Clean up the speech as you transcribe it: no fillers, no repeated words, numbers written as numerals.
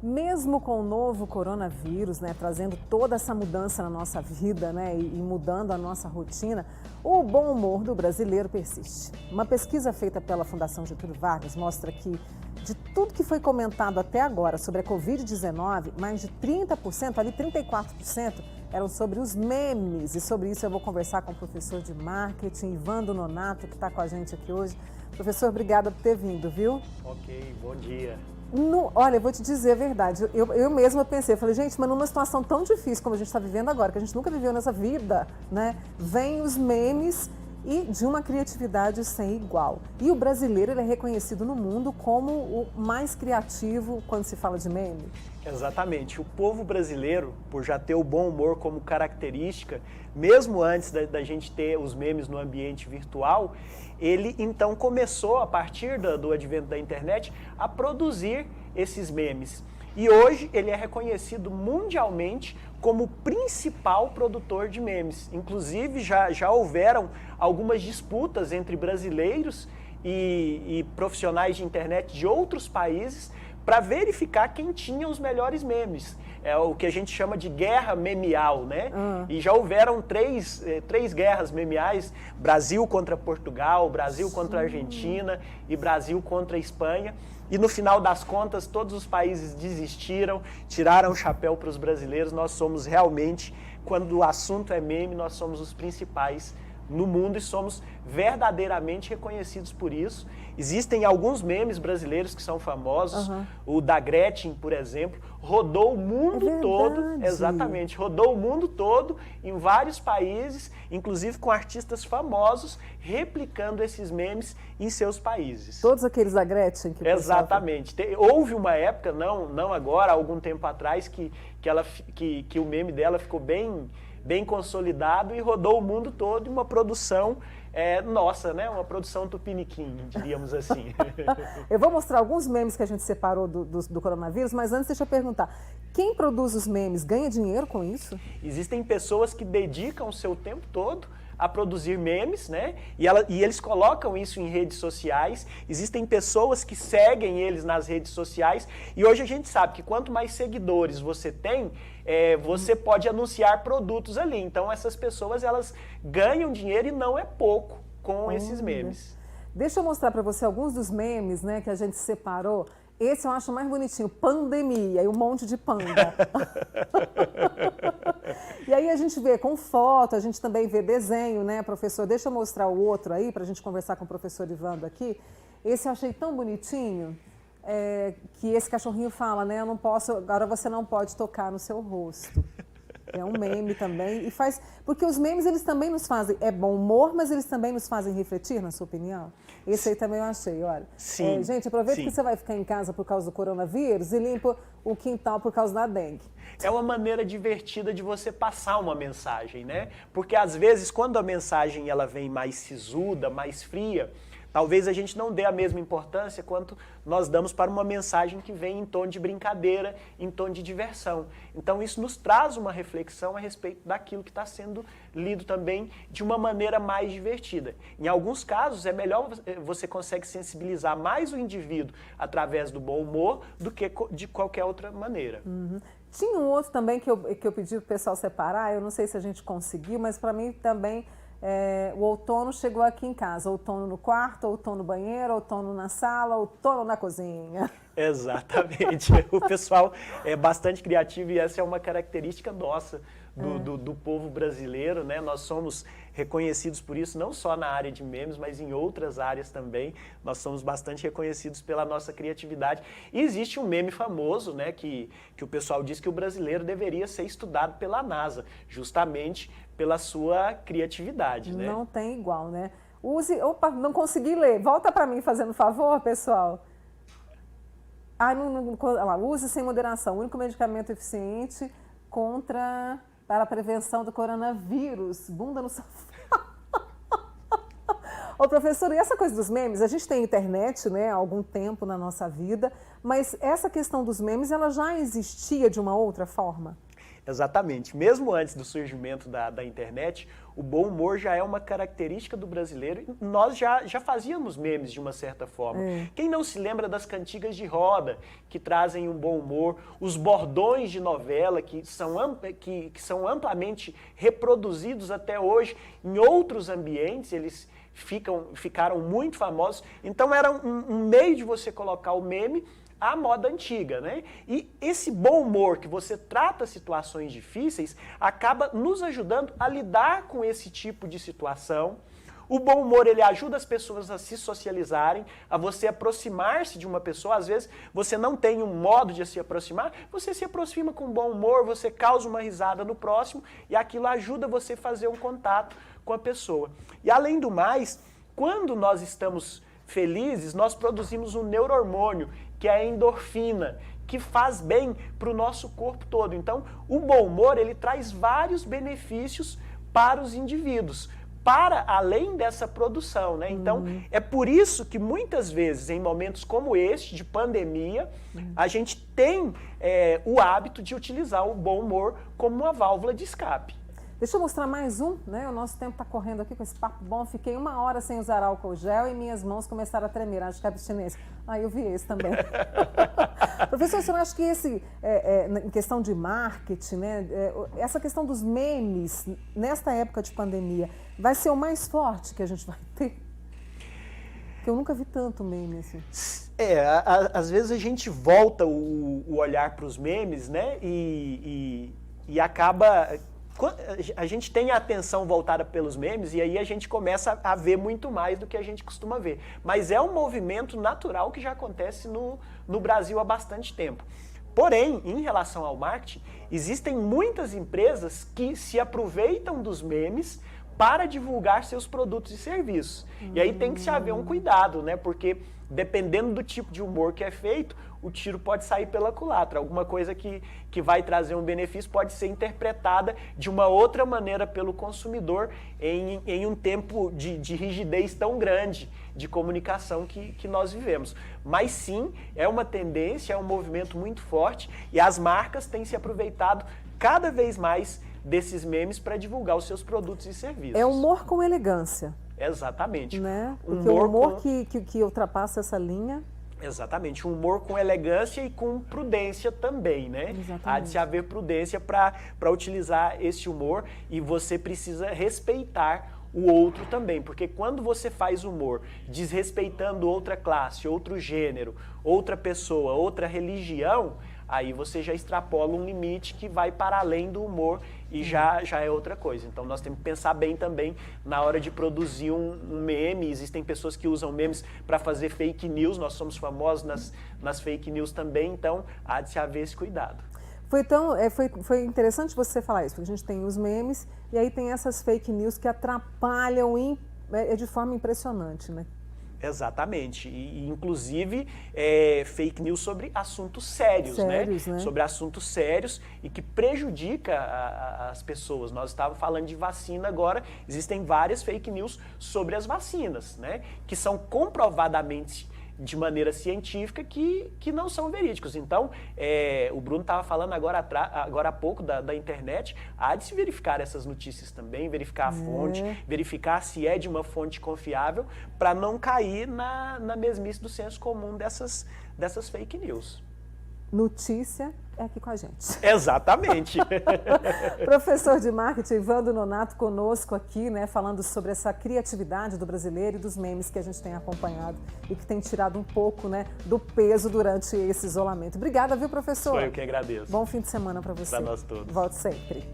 Mesmo com o novo coronavírus, né, trazendo toda essa mudança na nossa vida, né, e mudando a nossa rotina, o bom humor do brasileiro persiste. Uma pesquisa feita pela Fundação Getúlio Vargas mostra que, de tudo que foi comentado até agora sobre a Covid-19, mais de 30%, ali 34%, eram sobre os memes. E sobre isso eu vou conversar com o professor de marketing, Ivandro Nonato, que está com a gente aqui hoje. Professor, obrigada por ter vindo, viu? Ok, bom dia. Olha, eu vou te dizer a verdade, eu mesma pensei, falei, gente, mas numa situação tão difícil como a gente está vivendo agora, que a gente nunca viveu nessa vida, né? Vem os memes e de uma criatividade sem igual. E o brasileiro, ele é reconhecido no mundo como o mais criativo quando se fala de meme. Exatamente. O povo brasileiro, por já ter o bom humor como característica, mesmo antes da gente ter os memes no ambiente virtual, ele então começou, a partir do advento da internet, a produzir esses memes. E hoje ele é reconhecido mundialmente como o principal produtor de memes. Inclusive já houveram algumas disputas entre brasileiros e profissionais de internet de outros países para verificar quem tinha os melhores memes. É o que a gente chama de guerra memeal, né? E já houveram três guerras memeais: Brasil contra Portugal, Brasil contra Argentina e Brasil contra Espanha. E no final das contas, todos os países desistiram, tiraram o chapéu para os brasileiros. Nós somos realmente, quando o assunto é meme, nós somos os principais no mundo e somos verdadeiramente reconhecidos por isso. Existem alguns memes brasileiros que são famosos. O da Gretchen, por exemplo, rodou o mundo todo. Exatamente, rodou o mundo todo em vários países, inclusive com artistas famosos replicando esses memes em seus países. Todos aqueles da Gretchen que Exatamente. Houve uma época, não agora, algum tempo atrás, que o meme dela ficou bem consolidado e rodou o mundo todo em uma produção nossa, né? Uma produção tupiniquim, diríamos assim. Eu vou mostrar alguns memes que a gente separou do coronavírus, mas antes deixa eu perguntar, quem produz os memes ganha dinheiro com isso? Existem pessoas que dedicam o seu tempo todo a produzir memes, né? E eles colocam isso em redes sociais. Existem pessoas que seguem eles nas redes sociais. E hoje a gente sabe que quanto mais seguidores você tem, você pode anunciar produtos ali. Então essas pessoas, elas ganham dinheiro e não é pouco com esses memes. Deixa eu mostrar para você alguns dos memes, né, que a gente separou. Esse eu acho mais bonitinho, pandemia e um monte de panda. E aí a gente vê com foto, a gente também vê desenho, né, professor? Deixa eu mostrar o outro aí, para a gente conversar com o professor Ivandro aqui. Esse eu achei tão bonitinho, que esse cachorrinho fala, né, eu não posso, agora você não pode tocar no seu rosto. É um meme também, porque os memes, eles também nos fazem, é bom humor, mas eles também nos fazem refletir, na sua opinião? Esse aí também eu achei, olha. Sim. Gente, aproveita que você vai ficar em casa por causa do coronavírus e limpa o quintal por causa da dengue. É uma maneira divertida de você passar uma mensagem, né? Porque às vezes, quando a mensagem ela vem mais sisuda, mais fria, talvez a gente não dê a mesma importância quanto nós damos para uma mensagem que vem em tom de brincadeira, em tom de diversão. Então isso nos traz uma reflexão a respeito daquilo que está sendo lido também de uma maneira mais divertida. Em alguns casos é melhor, você consegue sensibilizar mais o indivíduo através do bom humor do que de qualquer outra maneira. Tinha um outro também que eu pedi para o pessoal separar, eu não sei se a gente conseguiu, mas para mim também... o outono chegou aqui em casa, outono no quarto, outono no banheiro, outono na sala, outono na cozinha. Exatamente, o pessoal é bastante criativo e essa é uma característica nossa, do povo brasileiro, né? Nós somos reconhecidos por isso, não só na área de memes, mas em outras áreas também. Nós somos bastante reconhecidos pela nossa criatividade. E existe um meme famoso, né, que o pessoal diz que o brasileiro deveria ser estudado pela NASA, justamente pela sua criatividade, né? Não tem igual, né? Opa, não consegui ler. Volta para mim fazendo favor, pessoal. Use sem moderação. O único medicamento eficiente para a prevenção do coronavírus. Bunda no sofá. Ô, professor, e essa coisa dos memes? A gente tem internet, né, há algum tempo na nossa vida, mas essa questão dos memes, ela já existia de uma outra forma? Exatamente. Mesmo antes do surgimento da internet, o bom humor já é uma característica do brasileiro e nós já fazíamos memes de uma certa forma. Quem não se lembra das cantigas de roda, que trazem um bom humor, os bordões de novela, que são amplamente reproduzidos até hoje em outros ambientes, eles ficaram muito famosos. Então era um meio de você colocar o meme à moda antiga, né? E esse bom humor que você trata situações difíceis acaba nos ajudando a lidar com esse tipo de situação. O bom humor, ele ajuda as pessoas a se socializarem, a você aproximar-se de uma pessoa. Às vezes você não tem um modo de se aproximar, você se aproxima com bom humor, você causa uma risada no próximo e aquilo ajuda você a fazer um contato com a pessoa. E além do mais, quando nós estamos felizes, nós produzimos um neurohormônio, que é a endorfina, que faz bem para o nosso corpo todo. Então, o bom humor, ele traz vários benefícios para os indivíduos, para além dessa produção, né? Então, é por isso que muitas vezes, em momentos como este, de pandemia, a gente tem o hábito de utilizar o bom humor como uma válvula de escape. Deixa eu mostrar mais um, né? O nosso tempo está correndo aqui com esse papo bom. Fiquei 1 hora sem usar álcool gel e minhas mãos começaram a tremer. Acho que é abstinência. Eu vi esse também. Professor, você não acha que em questão de marketing, né? Essa questão dos memes, nesta época de pandemia, vai ser o mais forte que a gente vai ter? Porque eu nunca vi tanto meme assim. Às vezes a gente volta o olhar para os memes, né? E acaba... A gente tem a atenção voltada pelos memes e aí a gente começa a ver muito mais do que a gente costuma ver. Mas é um movimento natural que já acontece no Brasil há bastante tempo. Porém, em relação ao marketing, existem muitas empresas que se aproveitam dos memes para divulgar seus produtos e serviços. E aí tem que se haver um cuidado, né? Porque dependendo do tipo de humor que é feito, o tiro pode sair pela culatra. Alguma coisa que vai trazer um benefício pode ser interpretada de uma outra maneira pelo consumidor em um tempo de rigidez tão grande de comunicação que nós vivemos. Mas sim, é uma tendência, é um movimento muito forte e as marcas têm se aproveitado cada vez mais desses memes para divulgar os seus produtos e serviços. É humor com elegância. Exatamente. Né? Porque o humor que ultrapassa essa linha... Exatamente, um humor com elegância e com prudência também, né? Exatamente. Há de se haver prudência para utilizar esse humor e você precisa respeitar o outro também, porque quando você faz humor desrespeitando outra classe, outro gênero, outra pessoa, outra religião, aí você já extrapola um limite que vai para além do humor e já é outra coisa. Então nós temos que pensar bem também na hora de produzir um meme. Existem pessoas que usam memes para fazer fake news, nós somos famosos nas fake news também, então há de se haver esse cuidado. Foi interessante você falar isso, porque a gente tem os memes e aí tem essas fake news que atrapalham de forma impressionante, né? Exatamente, e inclusive fake news sobre assuntos sérios, né? Sobre assuntos sérios e que prejudica as pessoas. Nós estávamos falando de vacina agora, existem várias fake news sobre as vacinas, né? Que são comprovadamente de maneira científica que não são verídicos. Então, o Bruno estava falando agora há pouco da internet, há de se verificar essas notícias também, verificar a fonte, verificar se é de uma fonte confiável, para não cair na mesmice do senso comum dessas fake news. Notícia é aqui com a gente. Exatamente. Professor de marketing Evandro Nonato conosco aqui, né, falando sobre essa criatividade do brasileiro e dos memes que a gente tem acompanhado e que tem tirado um pouco, né, do peso durante esse isolamento. Obrigada, viu, professor? Sou eu que agradeço. Bom fim de semana para você. Para nós todos. Volte sempre.